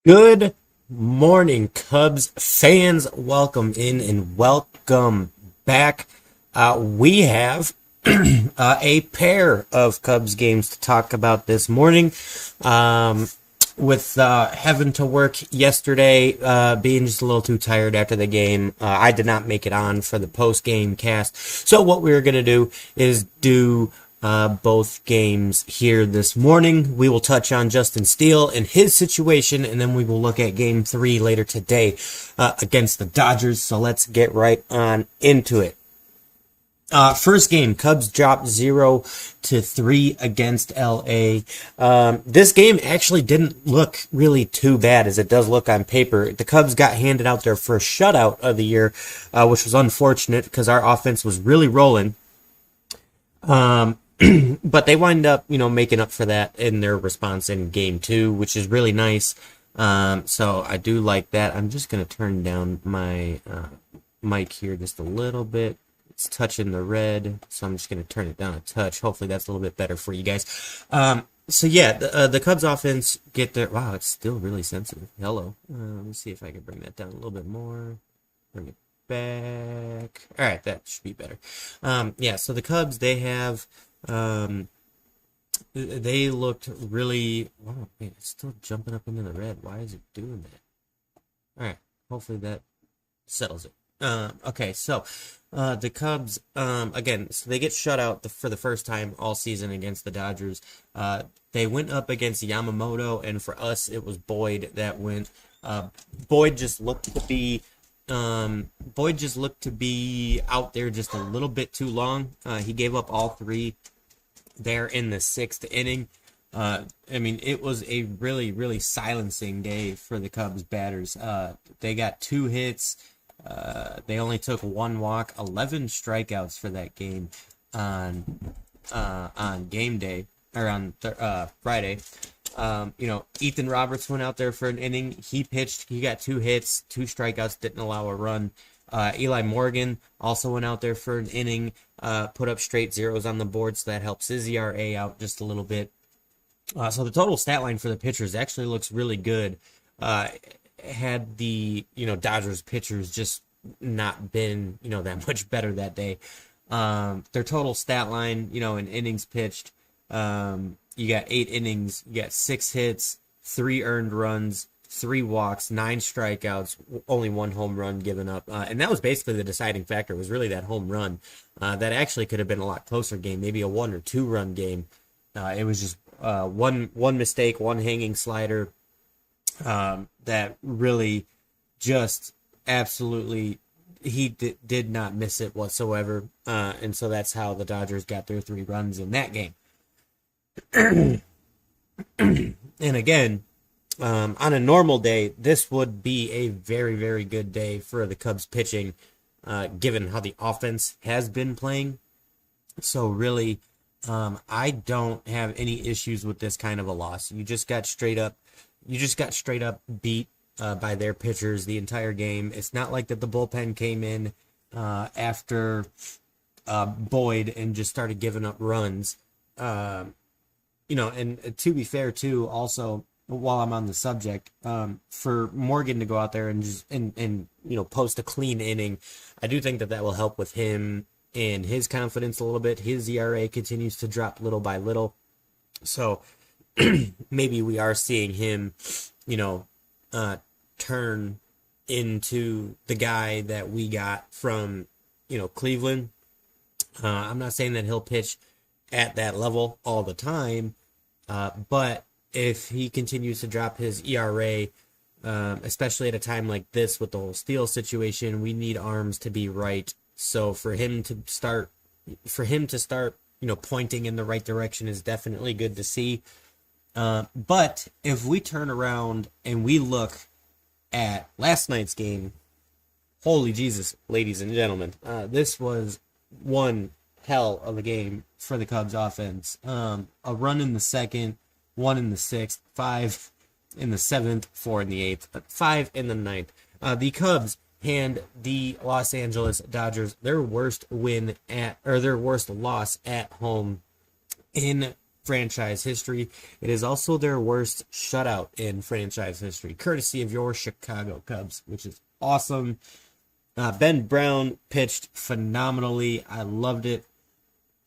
Good morning, Cubs fans. Welcome in and welcome back. We have a pair of Cubs games to talk about this morning. With having to work yesterday, being just a little too tired after the game, I did not make it on for the post game cast. So what we're gonna do is do both games here this morning. We will touch on Justin Steele and his situation, and then we will look at Game 3 later today against the Dodgers. So let's get right on into it. First game, Cubs dropped 0-3 against LA. This game actually didn't look really too bad as it does look on paper. The Cubs got handed out their first shutout of the year, which was unfortunate because our offense was really rolling. But they wind up, making up for that in their response in game 2, which is really nice. So I do like that. I'm just going to turn down my mic here just a little bit. It's touching the red, so I'm just going to turn it down a touch. Hopefully that's a little bit better for you guys. So yeah, the Cubs offense get their, wow, it's still really sensitive. Hello. Let me see if I can bring that down a little bit more. Bring it back. All right, that should be better. Yeah, so the Cubs, they looked really, wow, man, it's still jumping up into the red. Why is it doing that? All right, hopefully that settles it. Okay, so the Cubs, again, so they get shut out for the first time all season against the Dodgers. They went up against Yamamoto, and for us, it was Boyd that went. Boyd just looked to be out there just a little bit too long. He gave up all three there in the sixth inning. It was a really, really silencing day for the Cubs batters. They got 2 hits. They only took 1 walk, 11 strikeouts for that game on game day or on Friday. Ethan Roberts went out there for an inning. He pitched. He got 2 hits, 2 strikeouts, didn't allow a run. Eli Morgan also went out there for an inning, put up straight zeros on the board, so that helps his ERA out just a little bit. So the total stat line for the pitchers actually looks really good. Had the Dodgers pitchers just not been that much better that day, their total stat line in innings pitched, you got 8 innings, you got 6 hits, 3 earned runs, 3 walks, 9 strikeouts, only 1 home run given up, and that was basically the deciding factor. Was really that home run that actually could have been a lot closer game, maybe a 1 or 2 run game. It was just one mistake, 1 hanging slider. That really just absolutely, he did not miss it whatsoever. And so that's how the Dodgers got their 3 runs in that game. And again, on a normal day, this would be a very, very good day for the Cubs pitching, given how the offense has been playing. So really, I don't have any issues with this kind of a loss. You just got straight up beat by their pitchers the entire game. It's not like that the bullpen came in after Boyd and just started giving up runs. And to be fair too, also while I'm on the subject, for Morgan to go out there and just and post a clean inning, I do think that will help with him and his confidence a little bit. His ERA continues to drop little by little, so maybe we are seeing him, turn into the guy that we got from, Cleveland. I'm not saying that he'll pitch at that level all the time, but if he continues to drop his ERA, especially at a time like this with the whole Steele situation, we need arms to be right. So for him to start, pointing in the right direction is definitely good to see. But if we turn around and we look at last night's game, holy Jesus, ladies and gentlemen, this was one hell of a game for the Cubs offense. A run in the second, 1 in the sixth, 5 in the seventh, 4 in the eighth, but 5 in the ninth. The Cubs hand the Los Angeles Dodgers their worst loss at home in franchise history. It is also their worst shutout in franchise history, courtesy of your Chicago Cubs, which is awesome. Ben Brown pitched phenomenally. I loved it.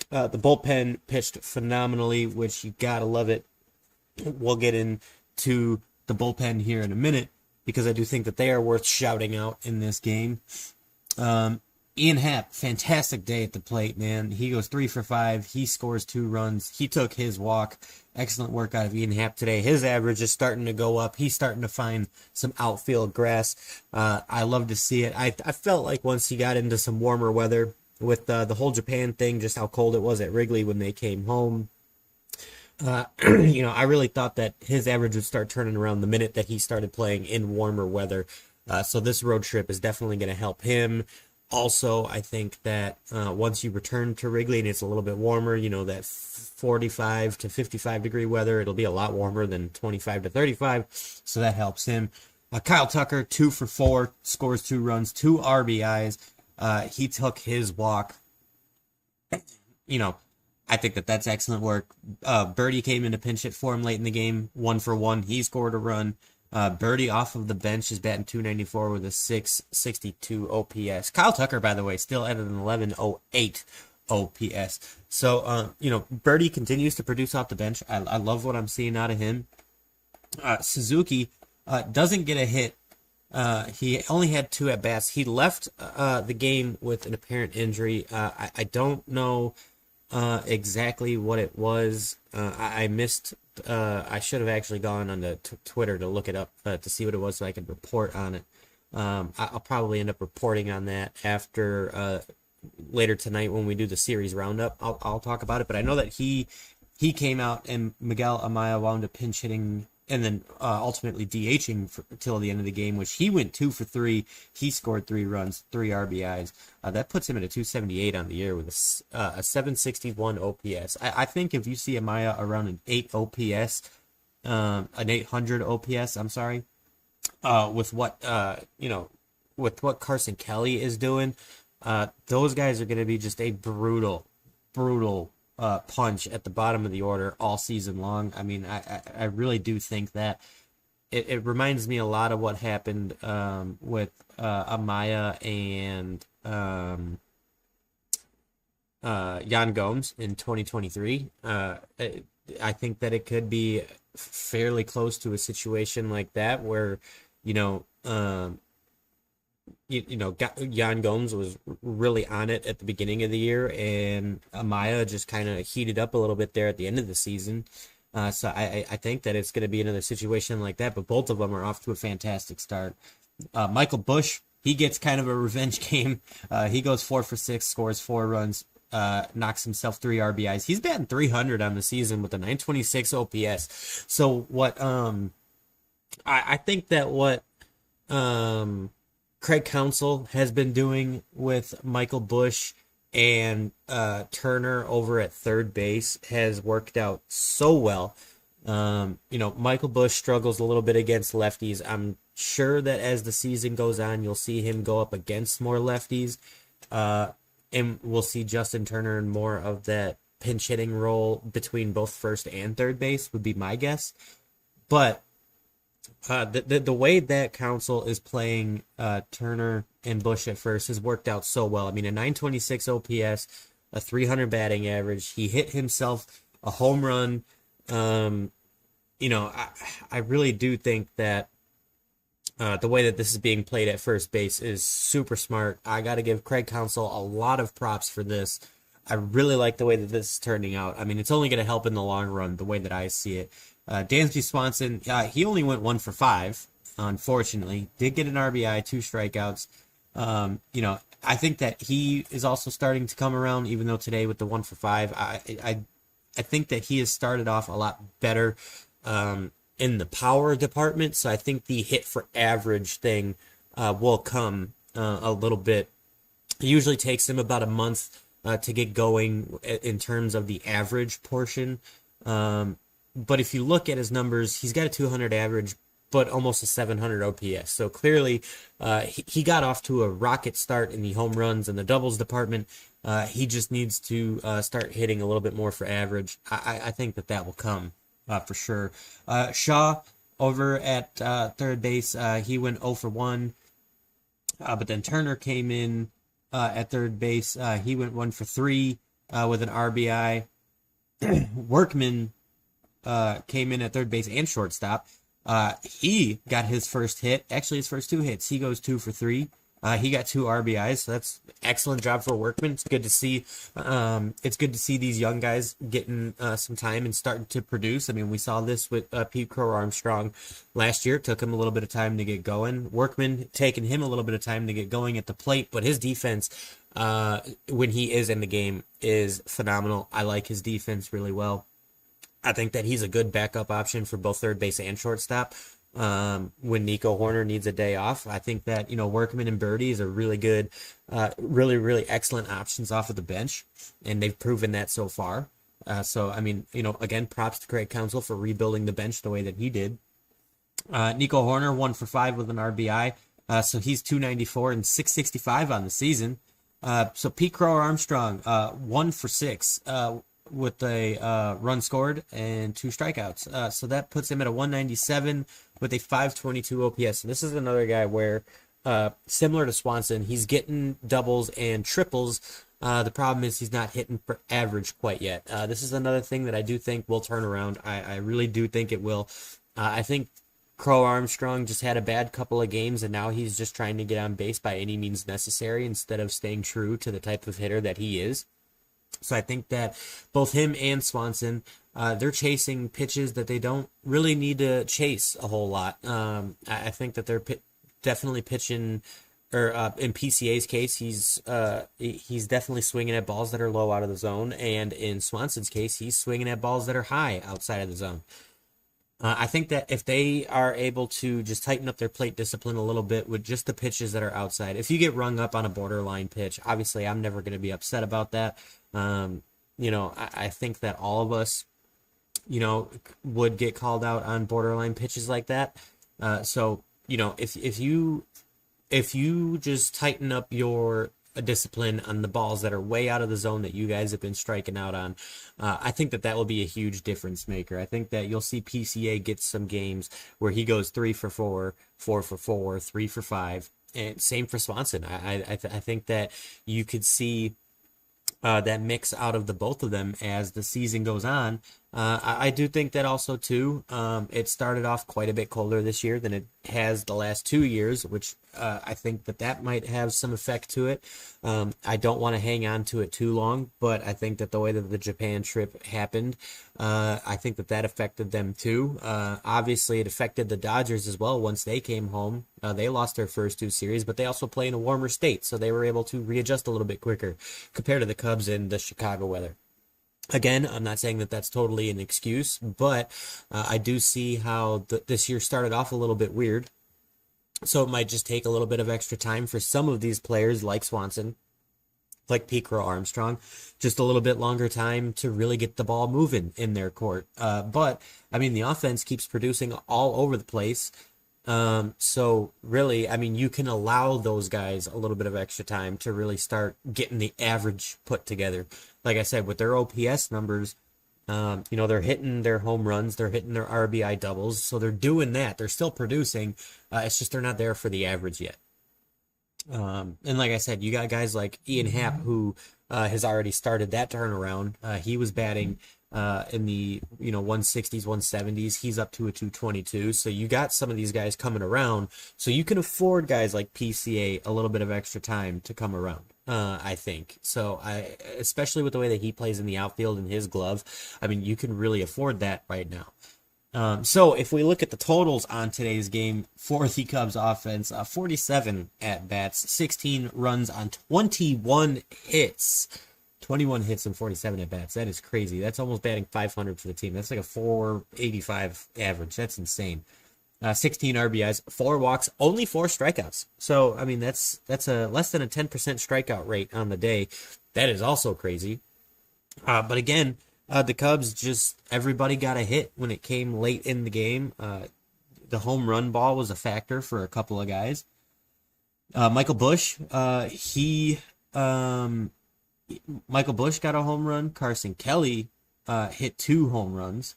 The bullpen pitched phenomenally, which you gotta love it. We'll get into the bullpen here in a minute because I do think that they are worth shouting out in this game. Ian Happ, fantastic day at the plate, man. He goes 3 for 5. He scores 2 runs. He took his walk. Excellent work out of Ian Happ today. His average is starting to go up. He's starting to find some outfield grass. I love to see it. I felt like once he got into some warmer weather with the whole Japan thing, just how cold it was at Wrigley when they came home, I really thought that his average would start turning around the minute that he started playing in warmer weather. So this road trip is definitely going to help him. Also, I think that once you return to Wrigley and it's a little bit warmer, that 45 to 55 degree weather, it'll be a lot warmer than 25 to 35. So that helps him. Kyle Tucker, 2 for 4, scores 2 runs, 2 RBIs. He took his walk. I think that that's excellent work. Birdie came in to pinch hit for him late in the game, 1 for 1. He scored a run. Birdie off of the bench is batting .294 with a .662 OPS. Kyle Tucker, by the way, still at an 11.08 OPS. So, Birdie continues to produce off the bench. I love what I'm seeing out of him. Suzuki doesn't get a hit. He only had 2 at-bats. He left the game with an apparent injury. I don't know exactly what it was. I missed. I should have actually gone on the Twitter to look it up to see what it was so I could report on it. I'll probably end up reporting on that after later tonight when we do the series roundup. I'll talk about it, but I know that he came out and Miguel Amaya wound up pinch hitting and then ultimately DHing till the end of the game, which he went 2 for 3. He scored 3 runs, 3 RBIs. That puts him at a .278 on the year with a .761 OPS. I think if you see Amaya around an 8 OPS, an 800 OPS, I'm sorry, with what Carson Kelly is doing, those guys are going to be just a brutal punch at the bottom of the order all season long. I mean, I really do think that it reminds me a lot of what happened with Amaya and Yan Gomes in 2023. I think that it could be fairly close to a situation like that where, Yan Gomes was really on it at the beginning of the year, and Amaya just kind of heated up a little bit there at the end of the season. So I think that it's going to be another situation like that, but both of them are off to a fantastic start. Michael Busch, he gets kind of a revenge game. He goes 4 for 6, scores 4 runs, knocks himself 3 RBIs. He's batting .300 on the season with a .926 OPS. So what I think that what Craig Counsell has been doing with Michael Busch and Turner over at third base has worked out so well. Michael Busch struggles a little bit against lefties. I'm sure that as the season goes on, you'll see him go up against more lefties. And we'll see Justin Turner in more of that pinch hitting role between both first and third base would be my guess. But the way that Counsell is playing Turner and Busch at first has worked out so well. I mean, a .926 OPS, a .300 batting average. He hit himself a home run. I really do think that the way that this is being played at first base is super smart. I got to give Craig Counsell a lot of props for this. I really like the way that this is turning out. I mean, it's only going to help in the long run, the way that I see it. Dansby Swanson, he only went 1 for 5, unfortunately. Did get an RBI, 2 strikeouts. I think that he is also starting to come around, even though today with the 1 for 5, I think that he has started off a lot better in the power department. So I think the hit for average thing will come a little bit. It usually takes him about a month to get going in terms of the average portion. But if you look at his numbers, he's got a .200 average, but almost a 700 OPS. So clearly, he got off to a rocket start in the home runs and the doubles department. He just needs to start hitting a little bit more for average. I think that will come for sure. Shaw over at third base, he went 0 for 1, but then Turner came in at third base. He went 1 for 3 with an RBI. Workman came in at third base and shortstop. He got his first hit, actually his first 2 hits. He goes 2 for 3. He got 2 RBIs, so that's excellent job for Workman. It's good to see. It's good to see these young guys getting some time and starting to produce. I mean, we saw this with Pete Crow Armstrong last year. It took him a little bit of time to get going. Workman taking him a little bit of time to get going at the plate, but his defense, when he is in the game, is phenomenal. I like his defense really well. I think that he's a good backup option for both third base and shortstop. When Nico Horner needs a day off, I think that, Workman and Birdie is a really good, really excellent options off of the bench, and they've proven that so far. So, I mean, again, props to Craig Counsell for rebuilding the bench the way that he did. Nico Horner, 1 for 5 with an RBI. So he's 294 and 665 on the season. So Pete Crow Armstrong, 1 for 6, with a run scored and 2 strikeouts. So that puts him at a 197 with a 522 OPS. And this is another guy where, similar to Swanson, he's getting doubles and triples. The problem is he's not hitting for average quite yet. This is another thing that I do think will turn around. I really do think it will. I think Crow Armstrong just had a bad couple of games, and now he's just trying to get on base by any means necessary instead of staying true to the type of hitter that he is. So I think that both him and Swanson, they're chasing pitches that they don't really need to chase a whole lot. I think that they're definitely pitching, or in PCA's case, he's definitely swinging at balls that are low out of the zone, and in Swanson's case, he's swinging at balls that are high outside of the zone. I think that if they are able to just tighten up their plate discipline a little bit with just the pitches that are outside, if you get rung up on a borderline pitch, obviously I'm never going to be upset about that. I think that all of us, would get called out on borderline pitches like that. So, if you just tighten up your discipline on the balls that are way out of the zone that you guys have been striking out on, I think that will be a huge difference maker. I think that you'll see PCA get some games where he goes 3 for 4, 4 for 4, 3 for 5, and same for Swanson. I think that you could see that mix out of the both of them as the season goes on. I do think that also too, it started off quite a bit colder this year than it has the last 2 years, which I think that might have some effect to it. I don't want to hang on to it too long, but I think that the way that the Japan trip happened, I think that affected them too. Obviously, it affected the Dodgers as well once they came home. They lost their first 2 series, but they also play in a warmer state, so they were able to readjust a little bit quicker compared to the Cubs in the Chicago weather. Again, I'm not saying that that's totally an excuse, but I do see how this year started off a little bit weird. So it might just take a little bit of extra time for some of these players like Swanson, like Pete Crow Armstrong, just a little bit longer time to really get the ball moving in their court. But, I mean, the offense keeps producing all over the place. So really, I mean, you can allow those guys a little bit of extra time to really start getting the average put together. Like I said, with their OPS numbers, they're hitting their home runs, they're hitting their RBI doubles, so they're doing that. They're still producing. It's just they're not there for the average yet. And like I said, you got guys like Ian Happ, who has already started that turnaround. He was batting in the 160s, 170s. He's up to a 222. So you got some of these guys coming around. So you can afford guys like PCA a little bit of extra time to come around. I think so. Especially with the way that he plays in the outfield in his glove, I mean, you can really afford that right now. So if we look at the totals on today's game for the Cubs offense, 47 at bats, 16 runs on 21 hits. 21 hits and 47 at bats. That is crazy. That's almost batting 500 for the team. That's like a 485 average. That's insane. 16 RBIs, 4 walks, only 4 strikeouts. So, I mean, that's a less than a 10% strikeout rate on the day. That is also crazy. But again, the Cubs everybody got a hit when it came late in the game. the home run ball was a factor for a couple of guys. Michael Busch, Michael Busch got a home run. Carson Kelly hit 2 home runs.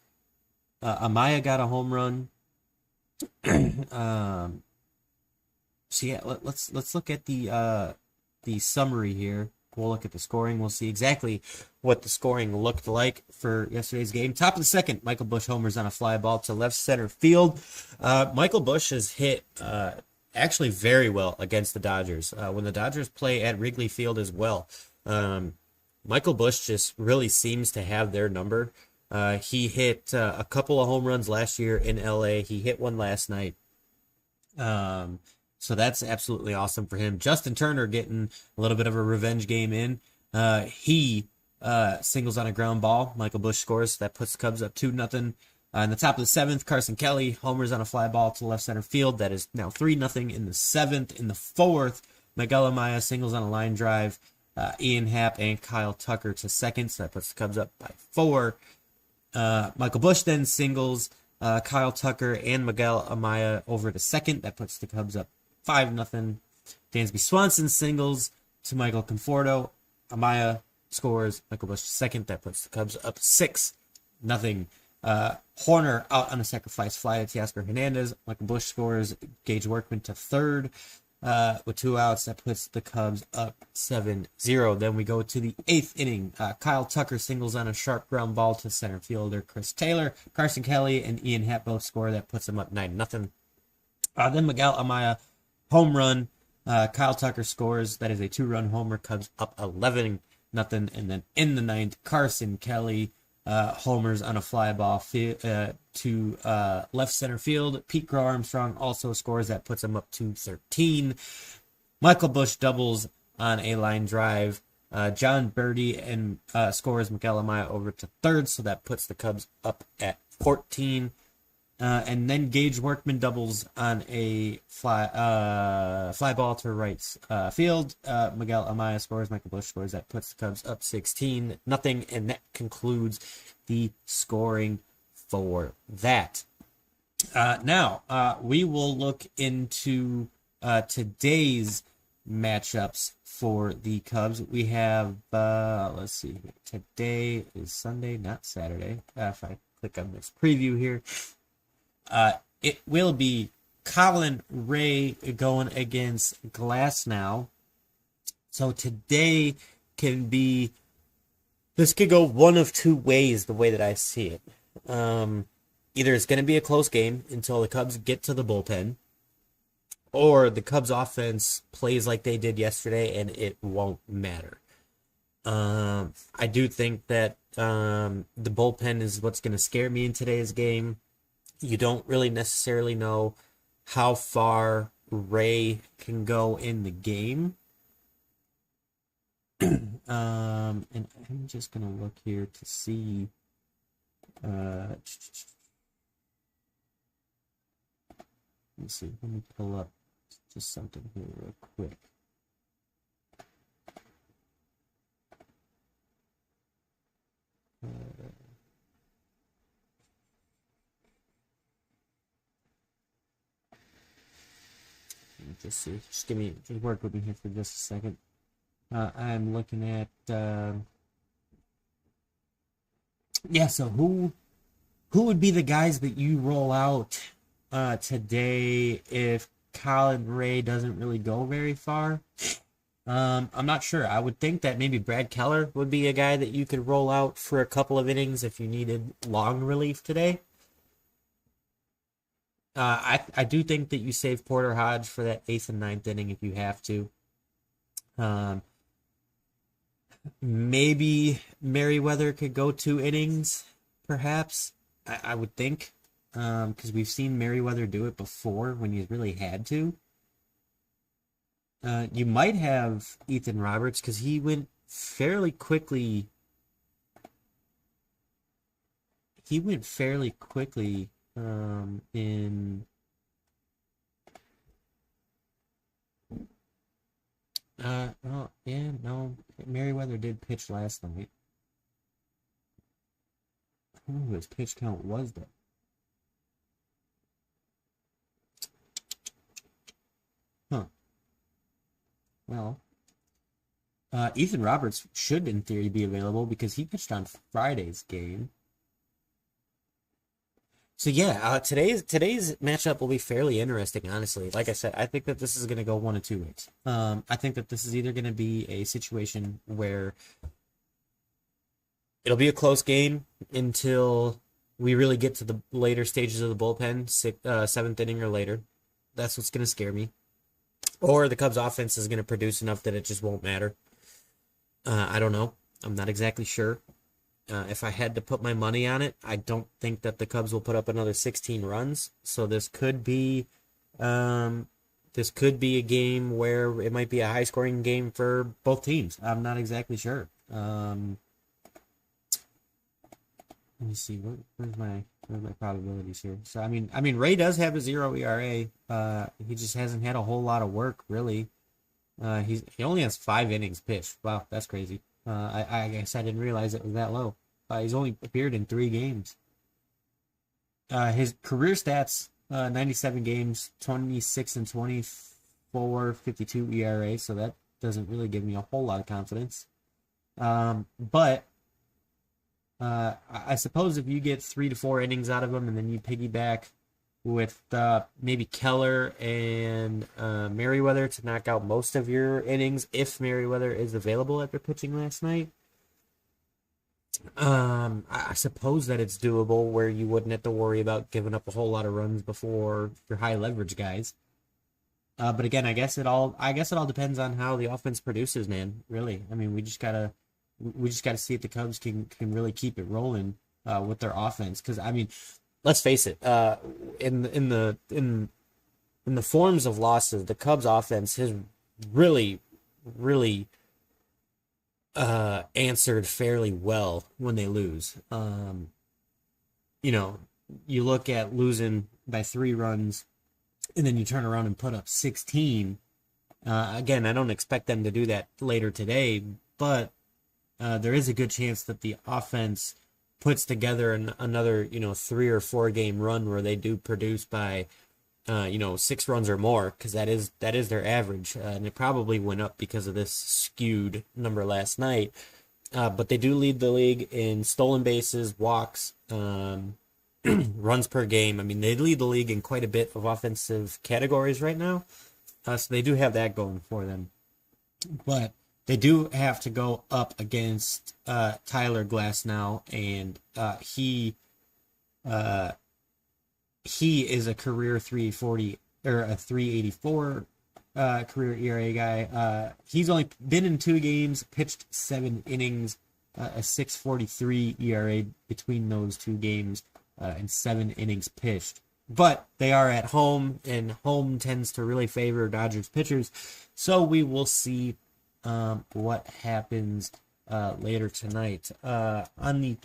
Amaya got a home run. So yeah, let's look at the summary here. We'll look at the scoring. We'll see exactly what the scoring looked like for yesterday's game. Top of the second, Michael Busch homers on a fly ball to left center field. Michael Busch has hit actually very well against the Dodgers. When the Dodgers play at Wrigley Field as well, Michael Busch just really seems to have their number. He hit a couple of home runs last year in LA. He hit one last night. So that's absolutely awesome for him. Justin Turner getting a little bit of a revenge game in. He singles on a ground ball. Michael Busch scores. That puts the Cubs up 2-0. In the top of the 7th, Carson Kelly homers on a fly ball to left center field. That is now 3-0 in the 7th. In the 4th, Miguel Amaya singles on a line drive. Ian Happ and Kyle Tucker to second. So that puts the Cubs up by 4. Michael Busch then singles Kyle Tucker and Miguel Amaya over to second. That puts the Cubs up 5-0. Dansby Swanson singles to Michael Conforto. Amaya scores. Michael Busch second. That puts the Cubs up 6-0. Horner out on a sacrifice fly to Teoscar Hernandez. Michael Busch scores. Gage Workman to third with 2 outs. That puts the Cubs up 7-0. Then we go to the 8th inning. Kyle Tucker singles on a sharp ground ball to center fielder Chris Taylor. Carson Kelly and Ian Happ both score. That puts them up 9-0. Then Miguel Amaya home run. Kyle Tucker scores. That is a 2-run homer. Cubs up 11-0. And then in the 9th, Carson Kelly homers on a fly ball to left center field. Pete Crow Armstrong also scores. That puts him up to 13. Michael Busch doubles on a line drive. John Birdie and scores Miguel Amaya over to third. So that puts the Cubs up at 14. And then Gage Workman doubles on a fly ball to right field. Miguel Amaya scores. Michael Busch scores. That puts the Cubs up 16-0. And that concludes the scoring for that. Now, we will look into today's matchups for the Cubs. We have, let's see, today is Sunday, not Saturday. If I click on this preview here. It will be Colin Ray going against Glasnow. So today this could go one of 2 ways, the way that I see it. Either it's going to be a close game until the Cubs get to the bullpen, or the Cubs offense plays like they did yesterday and it won't matter. I do think that the bullpen is what's going to scare me in today's game. You don't really necessarily know how far Ray can go in the game. And I'm just going to look here to see. Let me see. Let me pull up just something here real quick. Just see. Just work with me here for just a second. I'm looking at, so who would be the guys that you roll out today if Colin Ray doesn't really go very far? I'm not sure. I would think that maybe Brad Keller would be a guy that you could roll out for a couple of innings if you needed long relief today. I do think that you save Porter Hodge for that 8th and 9th inning if you have to. Maybe Merriweather could go 2 innings, perhaps. I would think, because we've seen Merriweather do it before when he's really had to. You might have Ethan Roberts because he went fairly quickly. Merriweather did pitch last night. I don't know who his pitch count was, though. Well, Ethan Roberts should, in theory, be available because he pitched on Friday's game. So yeah, today's matchup will be fairly interesting, honestly. Like I said, I think that this is going to go one of two ways. I think that this is either going to be a situation where it'll be a close game until we really get to the later stages of the bullpen, seventh inning or later. That's what's going to scare me. Or the Cubs offense is going to produce enough that it just won't matter. I don't know. I'm not exactly sure. If I had to put my money on it, I don't think that the Cubs will put up another 16 runs. So this could be a game where it might be a high-scoring game for both teams. I'm not exactly sure. Let me see. Where's my probabilities here? So I mean, Ray does have a 0 ERA. He just hasn't had a whole lot of work really. He only has 5 innings pitched. Wow, that's crazy. I guess I didn't realize it was that low. He's only appeared in 3 games. His career stats: 97 games, 26 and 24, 52 ERA. So that doesn't really give me a whole lot of confidence. But I suppose if you get 3 to 4 innings out of him, and then you piggyback with maybe Keller and Merriweather to knock out most of your innings, if Merriweather is available after pitching last night, I suppose that it's doable where you wouldn't have to worry about giving up a whole lot of runs before your high leverage guys. But again, I guess it all depends on how the offense produces, man. Really, I mean, we just gotta see if the Cubs can really keep it rolling with their offense. Because I mean, let's face it, in the forms of losses, the Cubs offense has really answered fairly well when they lose. You look at losing by 3 runs, and then you turn around and put up 16. Again, I don't expect them to do that later today, but there is a good chance that the offense puts together another 3 or 4 game run where they do produce by 6 runs or more, because that is their average, and it probably went up because of this skewed number last night. But they do lead the league in stolen bases, walks, runs per game. I mean, they lead the league in quite a bit of offensive categories right now, so they do have that going for them. But they do have to go up against Tyler Glasnow, and he is a career 340 or a 384 career ERA guy. He's only been in 2 games, pitched 7 innings, a 6.43 ERA between those 2 games, and 7 innings pitched. But they are at home, and home tends to really favor Dodgers pitchers. So we will see what happens later tonight. On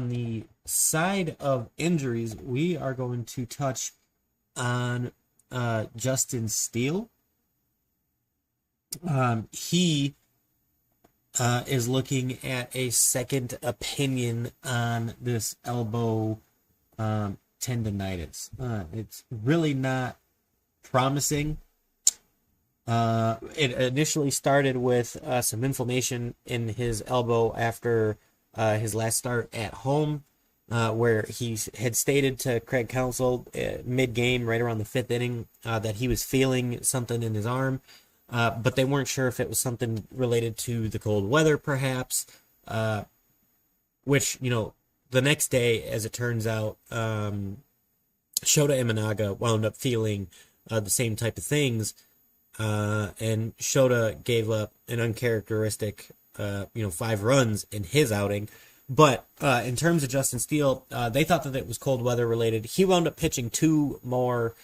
the side of injuries, we are going to touch on Justin Steele. He is looking at a second opinion on this elbow tendonitis. It's really not promising. It initially started with some inflammation in his elbow after his last start at home, where he had stated to Craig Counsell mid-game, right around the 5th inning, that he was feeling something in his arm, but they weren't sure if it was something related to the cold weather, perhaps, which, the next day, as it turns out, Shota Imanaga wound up feeling the same type of things, and Shota gave up an uncharacteristic 5 runs in his outing. But in terms of Justin Steele, they thought that it was cold weather related. He wound up pitching 2 more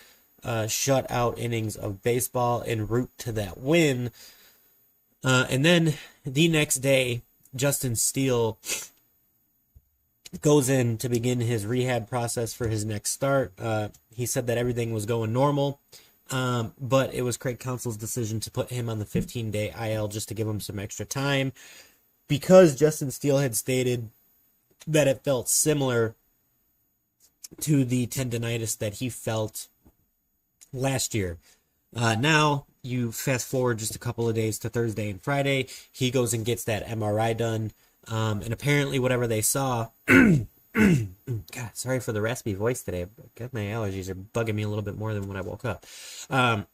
shutout innings of baseball en route to that win. And then the next day, Justin Steele goes in to begin his rehab process for his next start. He said that everything was going normal. But it was Craig Counsell's decision to put him on the 15-day IL just to give him some extra time, because Justin Steele had stated that it felt similar to the tendonitis that he felt last year. Now you fast forward just a couple of days to Thursday and Friday. He goes and gets that MRI done, and apparently whatever they saw. God, sorry for the raspy voice today. My allergies are bugging me a little bit more than when I woke up.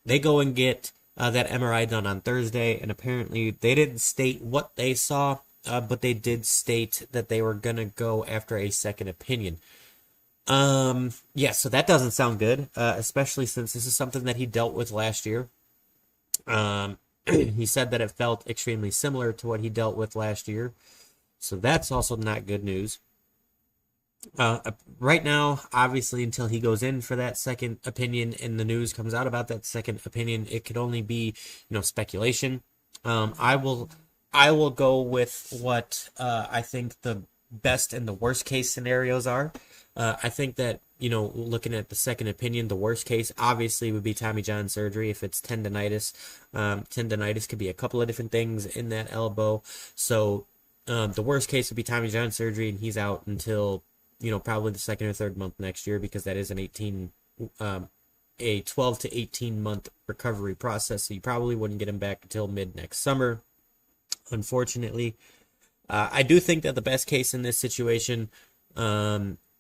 They go and get that MRI done on Thursday, and apparently they didn't state what they saw, but they did state that they were gonna go after a second opinion. Yeah, so that doesn't sound good, especially since this is something that he dealt with last year. He said that it felt extremely similar to what he dealt with last year, so that's also not good news. Right now, obviously, until he goes in for that second opinion and the news comes out about that second opinion, it could only be, speculation. I will go with what I think the best and the worst case scenarios are. I think that, looking at the second opinion, the worst case obviously would be Tommy John surgery if it's tendonitis. Tendonitis could be a couple of different things in that elbow. So the worst case would be Tommy John surgery, and he's out until probably the second or third month next year, because that is a 12 to 18 month recovery process. So you probably wouldn't get him back until mid next summer, unfortunately. I do think that the best case in this situation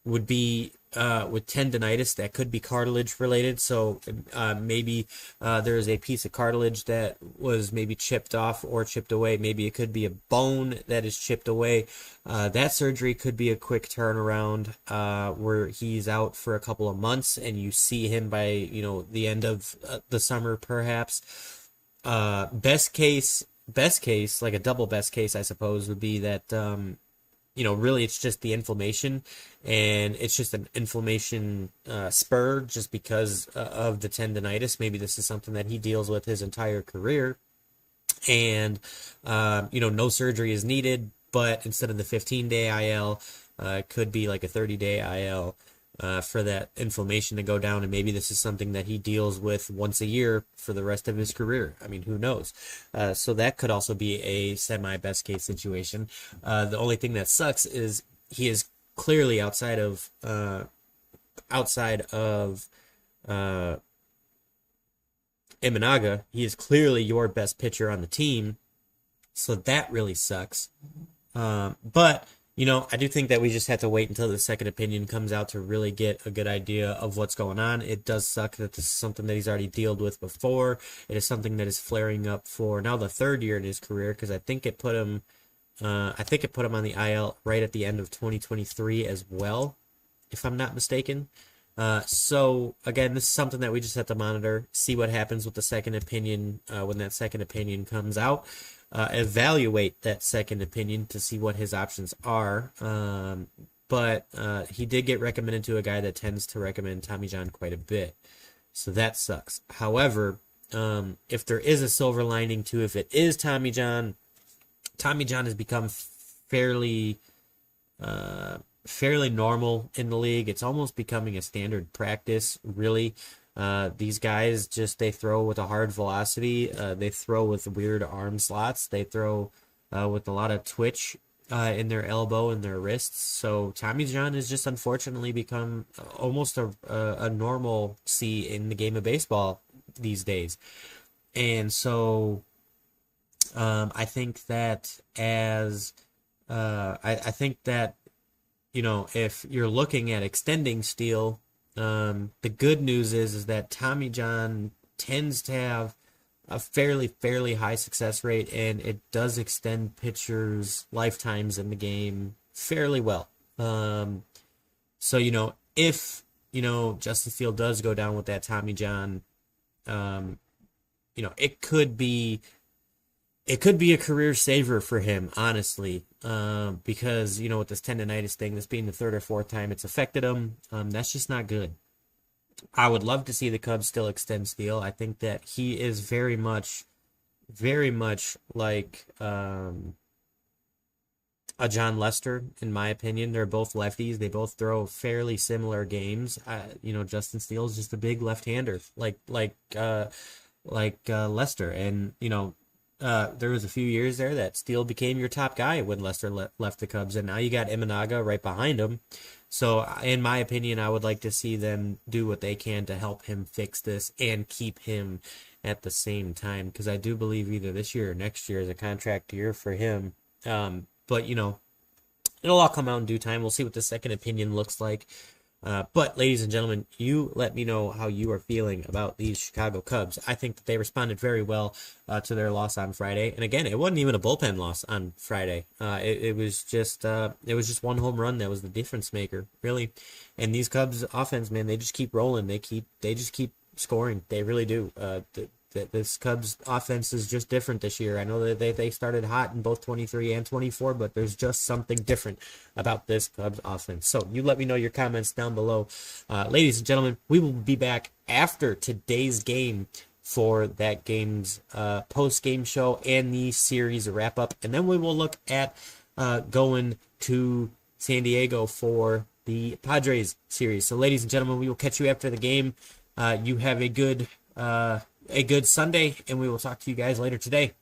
would be with tendonitis that could be cartilage related. So maybe there's a piece of cartilage that was maybe chipped off or chipped away. Maybe it could be a bone that is chipped away. That surgery could be a quick turnaround where he's out for a couple of months and you see him by the end of the summer perhaps. Best case, like a double best case, I suppose, would be that really it's just the inflammation, and it's just an inflammation spur just because of the tendonitis. Maybe this is something that he deals with his entire career, and no surgery is needed, but instead of the 15-day IL, it could be like a 30-day IL for that inflammation to go down, and maybe this is something that he deals with once a year for the rest of his career. I mean, who knows? So that could also be a semi-best case situation. The only thing that sucks is he is clearly outside of Imanaga. He is clearly your best pitcher on the team, so that really sucks. But I do think that we just have to wait until the second opinion comes out to really get a good idea of what's going on. It does suck that this is something that he's already dealt with before. It is something that is flaring up for now the third year in his career, because I think it put him on the IL right at the end of 2023 as well, if I'm not mistaken. So again, this is something that we just have to monitor, see what happens with the second opinion when that second opinion comes out. Evaluate that second opinion to see what his options are. But he did get recommended to a guy that tends to recommend Tommy John quite a bit. So that sucks. However, if there is a silver lining to if it is Tommy John has become fairly normal in the league. It's almost becoming a standard practice, really. These guys they throw with a hard velocity. They throw with weird arm slots. They throw with a lot of twitch in their elbow and their wrists. So Tommy John has just unfortunately become almost a normalcy in the game of baseball these days. And so I think that if you're looking at extending Steele, the good news is that Tommy John tends to have a fairly high success rate, and it does extend pitchers' lifetimes in the game fairly well. So if Justin Steele does go down with that Tommy John, it could be a career saver for him, honestly, because with this tendonitis thing, this being the third or fourth time it's affected him, that's just not good. I would love to see the Cubs still extend Steele. I think that he is very much like a John Lester, in my opinion. They're both lefties. They both throw fairly similar games. Justin Steele is just a big left-hander, like Lester, and there was a few years there that Steele became your top guy when Lester left the Cubs, and now you got Imanaga right behind him. So, in my opinion, I would like to see them do what they can to help him fix this and keep him at the same time, because I do believe either this year or next year is a contract year for him. But, it'll all come out in due time. We'll see what the second opinion looks like. But, ladies and gentlemen, you let me know how you are feeling about these Chicago Cubs. I think that they responded very well to their loss on Friday. And again, it wasn't even a bullpen loss on Friday. It was just one home run that was the difference maker, really. And these Cubs offense, man, they just keep rolling. They just keep scoring. They really do. This Cubs offense is just different this year. I know that they started hot in both 23 and 24, but there's just something different about this Cubs offense. So you let me know your comments down below. Ladies and gentlemen, we will be back after today's game for that game's post-game show and the series wrap-up. And then we will look at going to San Diego for the Padres series. So ladies and gentlemen, we will catch you after the game. You have a good Sunday, and we will talk to you guys later today.